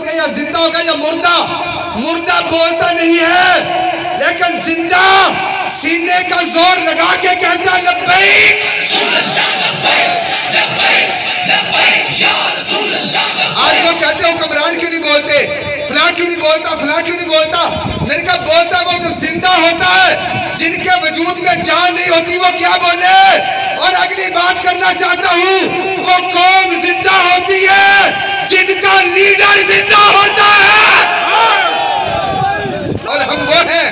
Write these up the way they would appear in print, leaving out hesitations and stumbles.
होगा या जिंदा होगा या मुर्दा। मुर्दा बोलता नहीं है, लेकिन जिंदा सीने का जोर लगा के कहता है लब्बैक। आज लोग कहते हो हुक्मरान क्यों नहीं बोलते, फलां क्यों नहीं बोलता, फलां क्यों नहीं बोलता। मैंने कहा बोलता वो जो जिंदा होता है, जिनके वजूद में जान नहीं होती, वो क्या बोले। और अगली बात करना चाहता हूँ, वो कौम जिंदा होती है जिनका लीडर जिंदा होता है। और हम वो हैं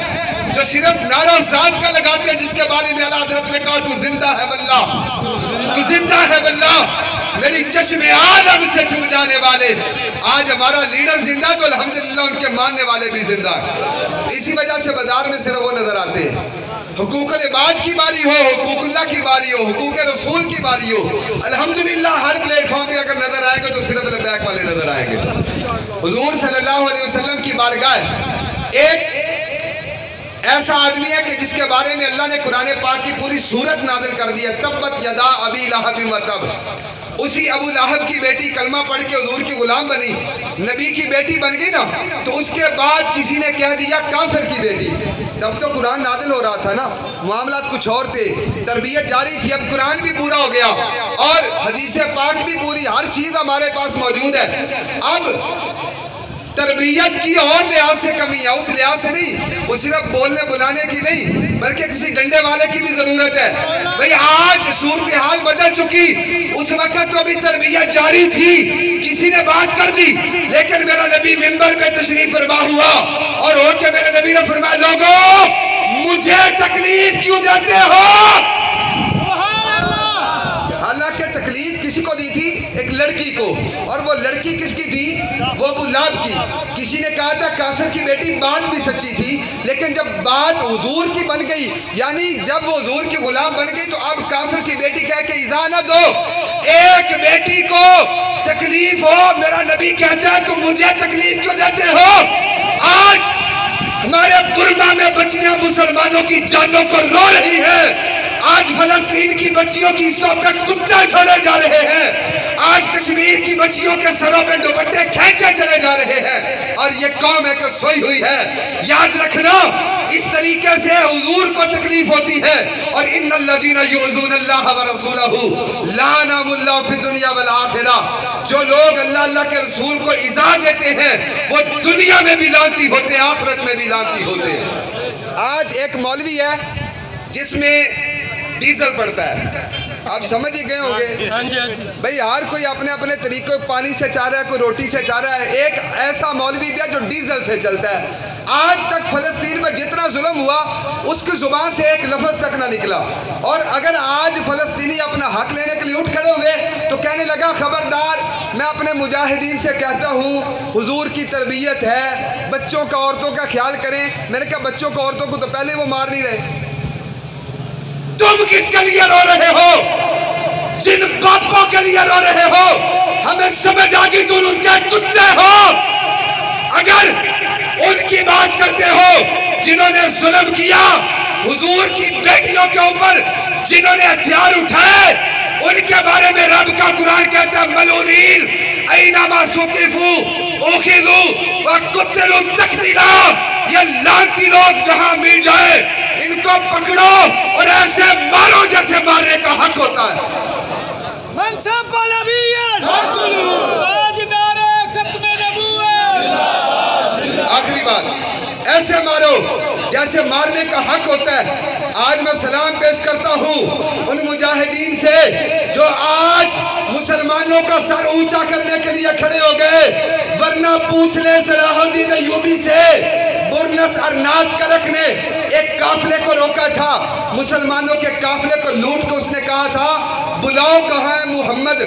जो सिर्फ नारा जात का लगाते हैं, जिसके बारे में आला हज़रत ने कहा तू जिंदा है वल्लाह, तू जिंदा है वल्लाह, मेरी चश्मे आलम से छुप जाने वाले। आज हमारा लीडर जिंदा, तो अल्हम्दुलिल्लाह उनके मानने वाले भी जिंदा है। इसी वजह से बाजार में सिर्फ वो नजर आते हैं। हुकूकुल इबाद की बारी हो, हुकूकुल्लाह की बारी हो, हुकूक रसूल की बारी हो, अल्हम्दुलिल्लाह हर प्लेटफॉर्म पे अगर नजर आएंगे तो सिर्फ लब्बैक वाले नजर आएंगे। हुजूर सल्लल्लाहु अलैहि वसल्लम की बारगाह एक ऐसा आदमी है कि जिसके बारे में अल्लाह ने कुरान पाक की पूरी सूरत नाज़िल कर दी है। तब्बत यदा अबी लहब व तब। उसी अबू लहब की बेटी कलमा पढ़ के हुजूर की गुलाम बनी, नबी की बेटी बन गई ना, तो उसके बाद किसी ने कह दिया काफिर की बेटी। तब तो कुरान नाज़िल हो रहा था ना, मामला कुछ और थे, तरबियत जारी थी। अब कुरान भी पूरा हो गया और हदीस पाक भी पूरी, हर चीज हमारे पास मौजूद है। अब तरबियत की और लिहाज से कमी है, उस लिहाज से नहीं, वो सिर्फ बोलने बुलाने की नहीं, बल्कि किसी डंडे वाले की भी जरूरत है। भाई आज सूरत हाल बदल चुकी, उस वक्त तो अभी तरबियत जारी थी, किसी ने बात कर दी, लेकिन मेरा नबी मिंबर पे तशरीफ फरमा हुआ और होके मेरे नबी ने फरमाया लोगों मुझे तकलीफ क्यों देते हो। हालांकि तकलीफ किसी को दी थी, एक लड़की को, और वो लड़की किसकी थी, वो अबू लहब की। किसी ने कहा था काफिर की बेटी, बात भी सच्ची थी, लेकिन जब बात हुजूर की बन गई, यानी जब वो हुजूर की गुलाम बन गई, तो अब काफिर की बेटी कह के इजाजत दो। एक बेटी को तकलीफ हो, मेरा नबी कहता है तुम मुझे तकलीफ क्यों देते हो। आज हमारे बुरमा में बच्चियां मुसलमानों की जानों को रो रही है। आज फलस्तीन की बच्चियों की सौ पे कुत्ते छोड़े जा रहे हैं। आज कश्मीर की बच्चियों के सरों पे दुपट्टे खींचे चले जा रहे हैं। और ये कौम है कि सोई हुई है। याद रखना, इस तरीके से हुजूर को तकलीफ होती है। और इन्नल्लज़ीना युज़ूनल्लाह व रसूलहू लानहुमुल्लाहु फिद दुनिया वल आखिरह। जो लोग अल्लाह के रसूल को इज़ा देते हैं, वो दुनिया में भी लानती होते हैं, आखिरत में भी लानती होते हैं। आज एक मौलवी है जिसमें डीजल पड़ता है, आप समझ ही गए होंगे। भाई हर कोई अपने अपने तरीके, पानी से चाह रहा है, कोई रोटी से चाह रहा है। एक ऐसा मौलवी भी है जो डीजल से चलता है। आज तक फलस्तीन में जितना जुल्म हुआ, उसकी जुबान से एक लफ्ज़ तक ना निकला। और अगर आज फलस्तीनी अपना हक लेने के लिए उठ खड़े हुए, तो कहने लगा खबरदार, मैं अपने मुजाहिदीन से कहता हूँ हुजूर की तरबियत है, बच्चों का औरतों का ख्याल करें। मैंने कहा बच्चों को औरतों को तो पहले वो मार नहीं रहे, तुम किसके लिए रो रहे हो, जिन बापों के लिए रो रहे हो, हमें समझ आ गई तुम उनके कुत्ते हो। अगर उनकी बात करते हो जिन्होंने जुल्म किया हुजूर की बेटियों के ऊपर, जिन्होंने हथियार उठाए, उनके बारे में रब का कुरान कहता है मलूनीन ऐनमा सुकिफू उखिदू व कुतिलू तकरीला। ये लानती लोग जहां मिल जाए, इनको पकड़ो और ऐसे मारो जैसे मारने का हक होता है। आखिरी बात, ऐसे मारो जैसे मारने का हक होता है। आज मैं सलाम पेश करता हूँ उन मुजाहिदीन से जो आज मुसलमानों का सर ऊंचा करने के लिए खड़े हो गए। वरना पूछ ले सलाहुद्दीन अय्यूबी से, बुरनस अरनात करक ने एक काफले को रोका था, मुसलमानों के काफले को लूट के उसने कहा था बुलाओ कहाँ है मुहम्मद,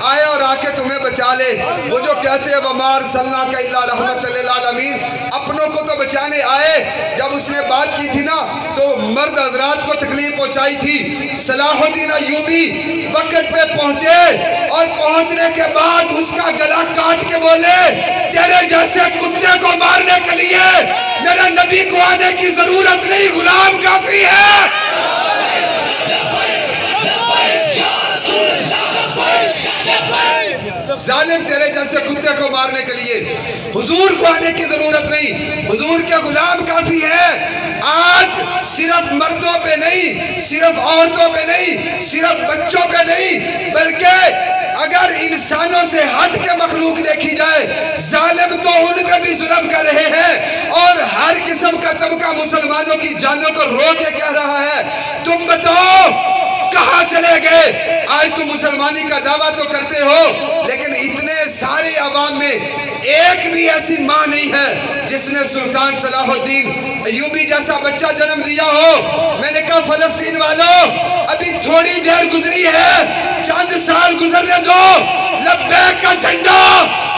आए और आके तुम्हें बचा ले। वो जो कहते हैं वमार सल्ला का इल्ला रहमतल लिल आलमीन, अपनों को तो बचाने आए। जब उसने बात की थी ना, तो मर्द हजरात को तकलीफ पहुंचाई थी। सलाहुद्दीन अय्यूबी वक्त पे पहुंचे और पहुंचने के बाद उसका गला काट के बोले तेरे जैसे कुत्ते को मारने के लिए मेरे नबी को आने की जरूरत नहीं, गुलाम काफी है। जालिम तेरे जैसे कुत्ते को मारने के लिए हुजूर को आने की जरूरत नहीं, हुजूर के गुलाम काफी है। आज सिर्फ मर्दों पे नहीं, सिर्फ औरतों पे नहीं, सिर्फ बच्चों पे नहीं, बल्कि अगर इंसानों से हट के मखलूक देखी जाए, जालिम तो उन पे भी जुल्म कर रहे हैं और हर किस्म का तबका मुसलमानों की जानों को रो के कह रहा है, तुम बताओ कहां चले गए? आज तुम मुसलमानी का दावा तो करते हो, लेकिन इतने सारे अवाम में एक भी ऐसी मां नहीं है जिसने सुल्तान सलाहुद्दीन अय्यूबी जैसा बच्चा जन्म दिया हो। मैंने कहा फलस्तीन वालों, अभी थोड़ी देर गुजरी है, चंद साल गुजरने दो, लब्बैक का झंडा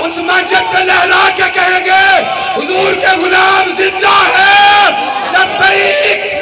उस मस्जिद में लहरा के कहेंगे हुजूर के गुलाम जिंदा है, लब्बैक